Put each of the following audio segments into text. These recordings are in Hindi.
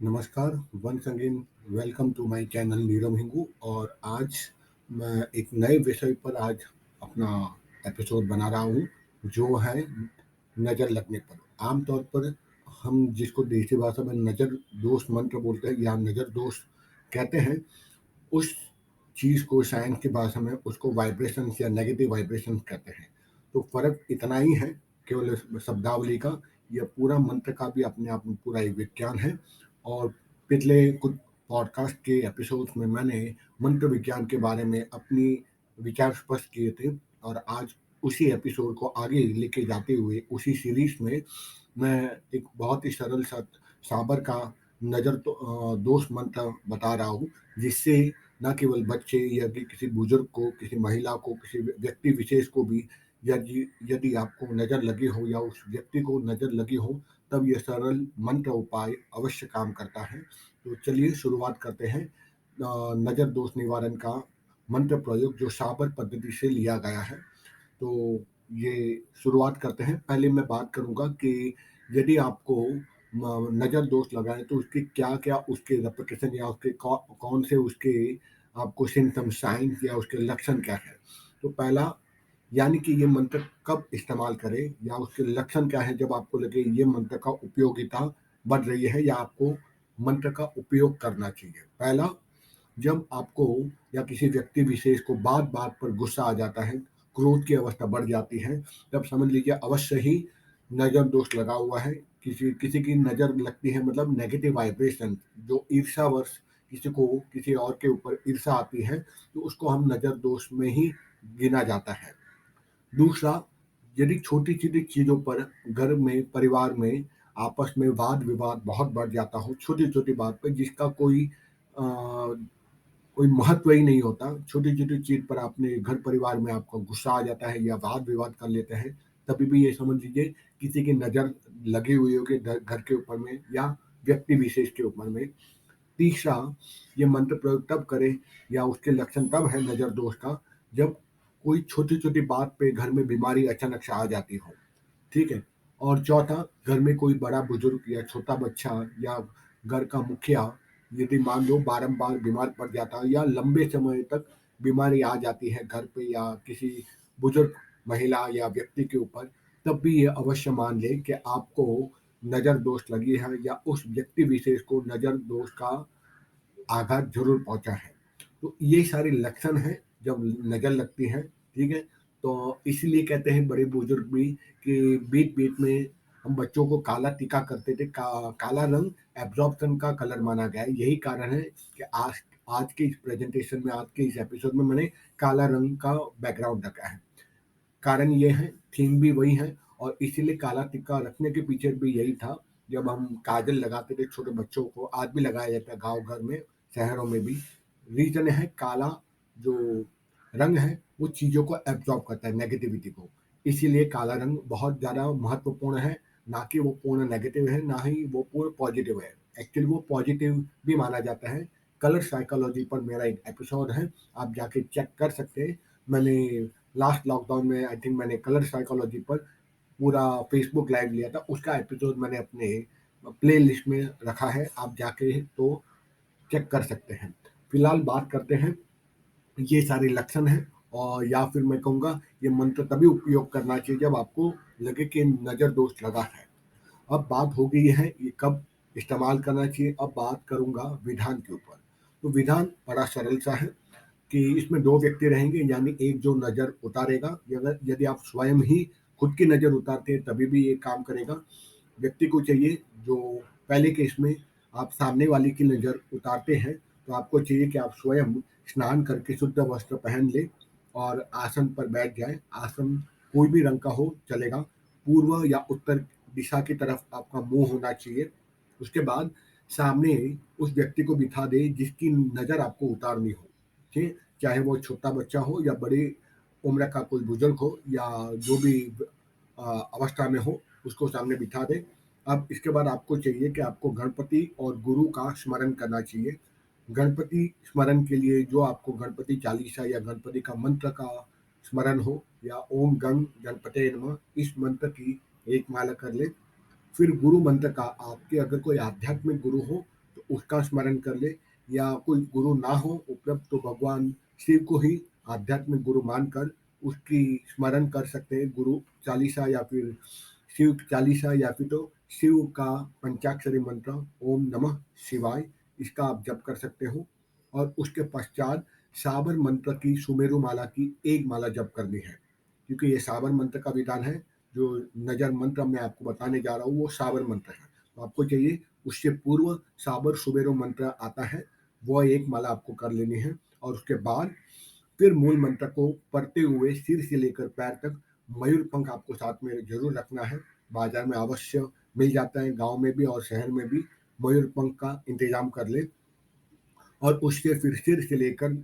नमस्कार, once again welcome to my channel Nirav Hingu. और आज मैं एक नए विषय पर आज अपना एपिसोड बना रहा हूँ, जो है नज़र लगने पर। आमतौर पर हम जिसको देसी भाषा में नज़र दोष मंत्र बोलते हैं या नज़र दोष कहते हैं, उस चीज़ को साइंस की भाषा में उसको वाइब्रेशंस या नेगेटिव वाइब्रेशंस कहते हैं। तो फ़र्क इतना ही है, केवल इस शब्दावली का। यह पूरा मंत्र का भी अपने आप में पूरा एक विज्ञान है। और पिछले कुछ पॉडकास्ट के एपिसोड्स में मैंने मंत्र विज्ञान के बारे में अपनी विचार स्पष्ट किए थे। और आज उसी एपिसोड को आगे लेके जाते हुए उसी सीरीज में मैं एक बहुत ही सरल सा साबर का दोष मंत्र बता रहा हूँ, जिससे न केवल बच्चे या कि किसी बुजुर्ग को, किसी महिला को, किसी व्यक्ति विशेष को भी यदि यदि आपको नज़र लगी हो या उस व्यक्ति को नज़र लगी हो, तब यह सरल मंत्र उपाय अवश्य काम करता है। तो चलिए शुरुआत करते हैं नज़र दोष निवारण का मंत्र प्रयोग, जो साबर पद्धति से लिया गया है। तो ये शुरुआत करते हैं। पहले मैं बात करूँगा कि यदि आपको नज़र दोष लगाएँ तो उसके क्या-क्या उसके रेपरेकशन या उसके कौन से उसके आपको सिम्पटम, साइन्स या उसके लक्षण क्या हैं। तो पहला, यानी कि ये मंत्र कब इस्तेमाल करें या उसके लक्षण क्या है जब आपको लगे ये मंत्र का उपयोगिता बढ़ रही है या आपको मंत्र का उपयोग करना चाहिए। पहला, जब आपको या किसी व्यक्ति विशेष को बात-बात पर गुस्सा आ जाता है, क्रोध की अवस्था बढ़ जाती है, तब समझ लीजिए अवश्य ही नज़र दोष लगा हुआ है। किसी किसी की नज़र लगती है, मतलब नेगेटिव वाइब्रेशन, जो ईर्ष्यावश किसी को किसी और के ऊपर ईर्ष्या आती है, तो उसको हम नज़र दोष में ही गिना जाता है। दूसरा, यदि छोटी-छोटी चीज़ों पर घर में, परिवार में, आपस में वाद-विवाद बहुत बढ़ जाता हो, छोटी-छोटी बात पे जिसका अ, कोई महत्व ही नहीं होता, छोटी-छोटी चीज़ पर आपने घर परिवार में आपको गुस्सा आ जाता है या वाद-विवाद कर लेते हैं, तभी भी ये समझ लीजिए किसी की नज़र लगी हुई होगी घर के ऊपर में या व्यक्ति विशेष के ऊपर में। तीसरा, ये मंत्र प्रयोग तब करें या उसके लक्षण तब है नज़र दोष का, जब कोई छोटी-छोटी बात पे घर में बीमारी अचानक से आ जाती हो, ठीक है? और चौथा, घर में कोई बड़ा बुजुर्ग या छोटा बच्चा या घर का मुखिया यदि मान लो बारंबार बीमार पड़ जाता है या लंबे समय तक बीमारी आ जाती है घर पे या किसी बुजुर्ग महिला या व्यक्ति के ऊपर, तब भी ये अवश्य मान लें कि आपको नज़र दोष लगी है या उस व्यक्ति विशेष को नज़र दोष का आघात ज़रूर पहुँचा है। तो ये सारे लक्षण हैं जब नज़र लगती है, ठीक है? तो इसीलिए कहते हैं बड़े-बुजुर्ग भी कि बीच-बीच में हम बच्चों को काला टीका करते थे। काला रंग एब्ज़ॉर्प्शन का कलर माना गया है। यही कारण है कि आज आज के इस प्रेज़ेंटेशन में, आज के इस एपिसोड में मैंने काला रंग का बैकग्राउंड रखा है। कारण ये है, थीम भी वही है और इसीलिए काला टिक्का रखने के पीछे भी यही था। जब हम काजल लगाते थे छोटे बच्चों को, आज भी लगाया जाता है गाँव घर में, शहरों में भी। रीज़न है काला जो रंग है, वो चीज़ों को एब्ज़ॉर्ब करता है, नेगेटिविटी को। इसीलिए काला रंग बहुत ज़्यादा महत्वपूर्ण है, ना कि वो पूर्ण नेगेटिव है, ना ही वो पूर्ण पॉज़िटिव है। एक्चुअली वो पॉज़िटिव भी माना जाता है। कलर साइकोलॉजी पर मेरा एक एपिसोड है, आप जाके चेक कर सकते हैं। मैंने लास्ट लॉकडाउन में आई थिंक मैंने कलर साइकोलॉजी पर पूरा फेसबुक लाइव लिया था, उसका एपिसोड मैंने अपने प्ले लिस्ट में रखा है, आप जाके तो चेक कर सकते हैं। फिलहाल बात करते हैं, ये सारे लक्षण हैं और या फिर मैं कहूँगा ये मंत्र तभी उपयोग करना चाहिए जब आपको लगे कि नज़र दोष लगा है। अब बात हो गई है ये कब इस्तेमाल करना चाहिए, अब बात करूँगा विधान के ऊपर। तो विधान बड़ा सरल सा है कि इसमें 2 व्यक्ति रहेंगे, यानी एक जो नज़र उतारेगा, यदि आप स्वयं ही खुद की नज़र उतारते हैं तभी भी ये काम करेगा। व्यक्ति को चाहिए जो पहले केस में आप सामने वाले की नज़र उतारते हैं, तो आपको चाहिए कि आप स्वयं स्नान करके शुद्ध वस्त्र पहन लें और आसन पर बैठ जाएँ। आसन कोई भी रंग का हो चलेगा। पूर्व या उत्तर दिशा की तरफ आपका मुँह होना चाहिए। उसके बाद सामने उस व्यक्ति को बिठा दें जिसकी नज़र आपको उतारनी हो, ठीक है? चाहे वो छोटा बच्चा हो या बड़ी उम्र का कोई बुजुर्ग हो या जो भी अवस्था में हो, उसको सामने बिठा दें। अब इसके बाद आपको चाहिए कि आपको गणपति और गुरु का स्मरण करना चाहिए। गणपति स्मरण के लिए जो आपको गणपति चालीसा या गणपति का मंत्र का स्मरण हो या ओम गं गणपतये नमः, इस मंत्र की एक माला कर लें। फिर गुरु मंत्र का, आपके अगर कोई आध्यात्मिक गुरु हो, उसका स्मरण कर ले, या कोई गुरु ना हो उपलब्ध तो भगवान शिव को ही आध्यात्मिक गुरु मानकर उसकी स्मरण कर सकते हैं। गुरु चालीसा या फिर शिव चालीसा या फिर तो शिव का पंचाक्षरी मंत्र ओम नमः शिवाय, इसका आप जप कर सकते हो। और उसके पश्चात साबर मंत्र की सुमेरु माला की एक माला जप करनी है, क्योंकि ये साबर मंत्र का विधान है। जो नजर मंत्र मैं आपको बताने जा रहा हूँ वो साबर मंत्र है, तो आपको चाहिए उससे पूर्व साबर सुमेरु मंत्र आता है, वो एक माला आपको कर लेनी है। और उसके बाद फिर मूल मंत्र को पढ़ते हुए सिर से लेकर पैर तक मयूर पंख आपको साथ में जरूर रखना है। बाजार में अवश्य मिल जाता है, गांव में भी और शहर में भी मयूर पंख का इंतजाम कर ले। और उसके फिर सिर से लेकर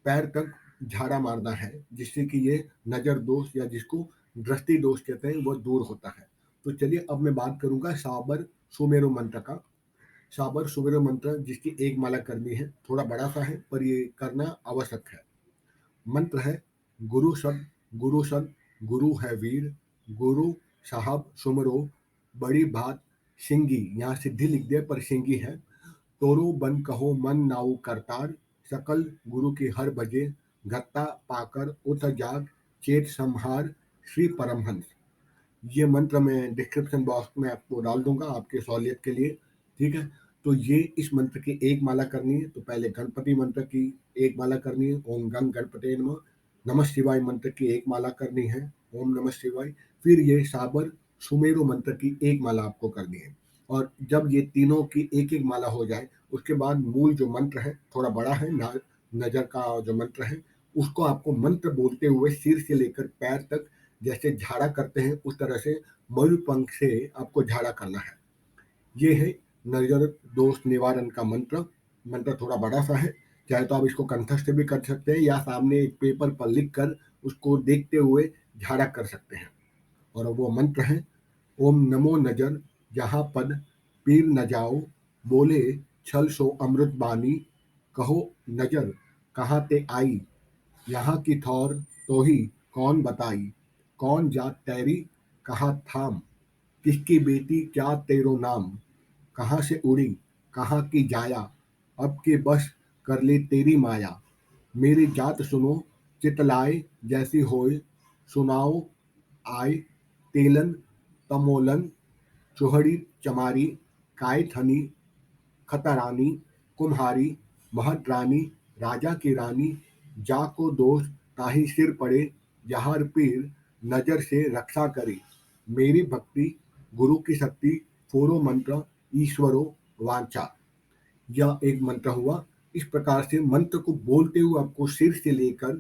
पैर तक झाड़ा मारना है, जिससे कि ये नज़र दोष या जिसको दृष्टि दोष कहते हैं वो दूर होता है। तो चलिए अब मैं बात करूंगा साबर सुमेरु मंत्र का। साबर सुमेरु मंत्र जिसकी एक माला करनी है, थोड़ा बड़ा सा है पर ये करना आवश्यक है। मंत्र है गुरु सद गुरु है वीर, गुरु साहब सुमरो बड़ी बात सिंगी, यहाँ सिद्धि लिख दिया पर सिंगी है। तोरो बन कहो मन नाउ करतार, सकल गुरु की हर बजे, गत्ता पाकर उठ जाग चेत संहार श्री परमहंस। ये मंत्र मैं डिस्क्रिप्शन बॉक्स में आपको डाल दूंगा आपके सहूलियत के लिए, ठीक है। तो ये इस मंत्र की एक माला करनी है। तो पहले गणपति मंत्र की एक माला करनी है, ओम गण गणपते नमः। नमः शिवाय मंत्र की एक माला करनी है, ओम नमः शिवाय। फिर ये साबर सुमेरु मंत्र की एक माला आपको करनी है। और जब ये तीनों की एक एक माला हो जाए उसके बाद मूल जो मंत्र है, थोड़ा बड़ा है नजर का जो मंत्र है, उसको आपको मंत्र बोलते हुए सिर से लेकर पैर तक जैसे झाड़ा करते हैं उस तरह से मयूर पंख से आपको झाड़ा करना है। ये है नजर दोष निवारण का मंत्र। मंत्र थोड़ा बड़ा सा है, चाहे तो आप इसको कंठस्थ भी कर सकते हैं या सामने एक पेपर पर लिख कर उसको देखते हुए झाड़ा कर सकते हैं। और वो मंत्र है ओम नमो नजर जहाँ पद पीर न जाओ, बोले छल सो अमृत बानी, कहो नजर कहाँ ते आई, यहाँ की थौर तो ही कौन बताई, कौन जात तेरी कहाँ थाम, किसकी बेटी क्या तेरो नाम, कहाँ से उड़ी कहाँ की जाया, अब के बस कर ले तेरी माया, मेरी जात सुनो चितलाए जैसी होए, सुनाओ आय तेलन तमोलन, चोहड़ी चमारी काय थनी खतरानी, कुम्हारी महत रानी, राजा की रानी, जा को दोष ताही सिर पड़े, जहार पीर नजर से रक्षा करे, मेरी भक्ति गुरु की शक्ति, फोरो मंत्र ईश्वरो वांछा। यह एक मंत्र हुआ। इस प्रकार से मंत्र को बोलते हुए आपको सिर से लेकर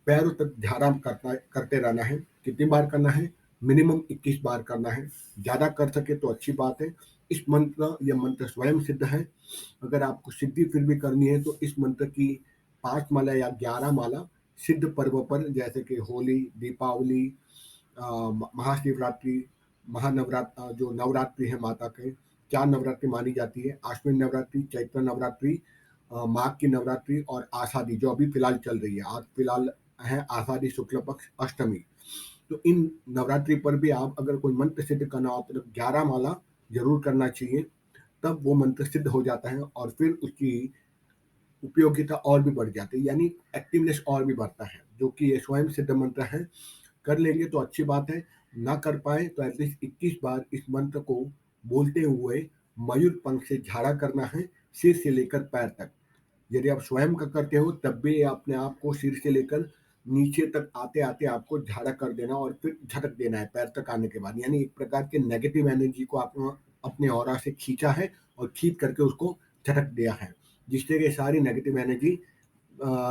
पैरों तक ध्यान करते रहना है। कितनी बार करना है? मिनिमम 21 बार करना है। ज़्यादा कर सके तो अच्छी बात है। इस मंत्र यह मंत्र स्वयं सिद्ध है। अगर आपको सिद्धि फिर भी करनी है तो इस मंत्र की 5 माला या 11 माला सिद्ध पर्व पर, जैसे कि होली, दीपावली, महाशिवरात्रि, महानवरात्र, जो नवरात्रि है माता के 4 नवरात्रि मानी जाती है, आश्विन नवरात्रि, चैत्र नवरात्रि, माघ की नवरात्रि और आषाढ़ी जो अभी फिलहाल चल रही है। आज फिलहाल है आषाढ़ी शुक्ल पक्ष अष्टमी। तो इन नवरात्रि पर भी आप अगर कोई मंत्र सिद्ध करना हो तो 11 माला जरूर करना चाहिए, तब वो मंत्र सिद्ध हो जाता है और फिर उसकी उपयोगिता और भी बढ़ जाती है, यानी एक्टिवनेस और भी बढ़ता है, जो कि ये स्वयं सिद्ध मंत्र है। कर लेंगे तो अच्छी बात है, ना कर पाए तो एटलीस्ट 21 बार इस मंत्र को बोलते हुए मयूर पंख से झाड़ा करना है सिर से लेकर पैर तक। यदि आप स्वयं का करते हो तब भी अपने आप को सिर से लेकर नीचे तक आते आते आपको झाड़ा कर देना और फिर झटक देना है पैर तक आने के बाद, यानी एक प्रकार के नेगेटिव एनर्जी को आपने अपने ऑरा से खींचा है और खींच करके उसको झटक दिया है, जिससे कि सारी नेगेटिव एनर्जी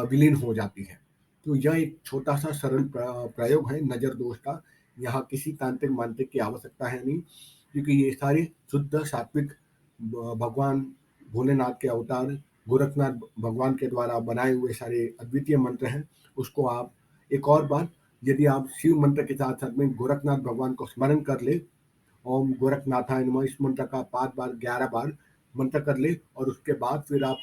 विलीन हो जाती है। तो यह एक छोटा सा सरल प्रयोग है नज़र दोष का। यहाँ किसी तांत्रिक मांत्रिक की आवश्यकता है नहीं, क्योंकि ये सारे शुद्ध सात्विक भगवान भोलेनाथ के अवतार गोरखनाथ भगवान के द्वारा बनाए हुए सारे अद्वितीय मंत्र हैं। उसको आप एक और बार, यदि आप शिव मंत्र के साथ साथ में गोरखनाथ भगवान को स्मरण कर ले, ओम गोरखनाथाय नमः, इस मंत्र का 5 बार 11 बार मंत्र कर ले और उसके बाद फिर आप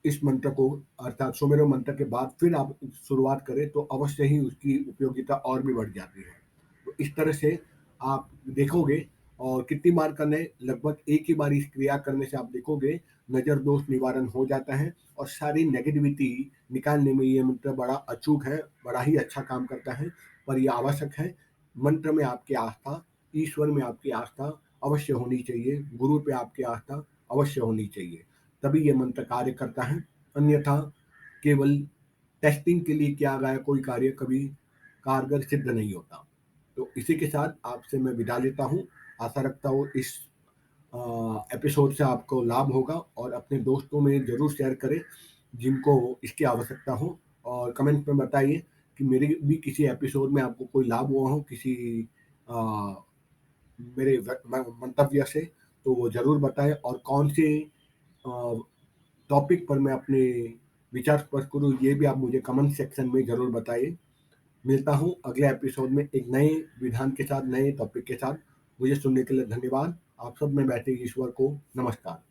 इस मंत्र को अर्थात सुमेरु मंत्र के बाद फिर आप शुरुआत करें तो अवश्य ही उसकी उपयोगिता और भी बढ़ जाती है। तो इस तरह से आप देखोगे और कितनी बार करने, लगभग एक ही बार इस क्रिया करने से आप देखोगे नज़र दोष निवारण हो जाता है और सारी नेगेटिविटी निकालने में ये मंत्र बड़ा अचूक है, बड़ा ही अच्छा काम करता है। पर ये आवश्यक है, मंत्र में आपकी आस्था, ईश्वर में आपकी आस्था अवश्य होनी चाहिए, गुरु पे आपकी आस्था अवश्य होनी चाहिए, तभी ये मंत्र कार्य करता है। अन्यथा केवल टेस्टिंग के लिए किया गया कोई कार्य कभी कारगर सिद्ध नहीं होता। तो इसी के साथ आपसे मैं विदा लेता हूँ। आशा रखता हूँ इस एपिसोड से आपको लाभ होगा और अपने दोस्तों में ज़रूर शेयर करें जिनको इसकी आवश्यकता हो, और कमेंट में बताइए कि मेरे भी किसी एपिसोड में आपको कोई लाभ हुआ हो किसी आ, मेरे मंतव्य से, तो वो ज़रूर बताएं, और कौन से टॉपिक पर मैं अपने विचार स्पष्ट करूँ ये भी आप मुझे कमेंट सेक्शन में ज़रूर बताइए। मिलता हूँ अगले एपिसोड में एक नए विधान के साथ, नए टॉपिक के साथ। मुझे सुनने के लिए धन्यवाद। आप सब में बैठे ईश्वर को नमस्कार।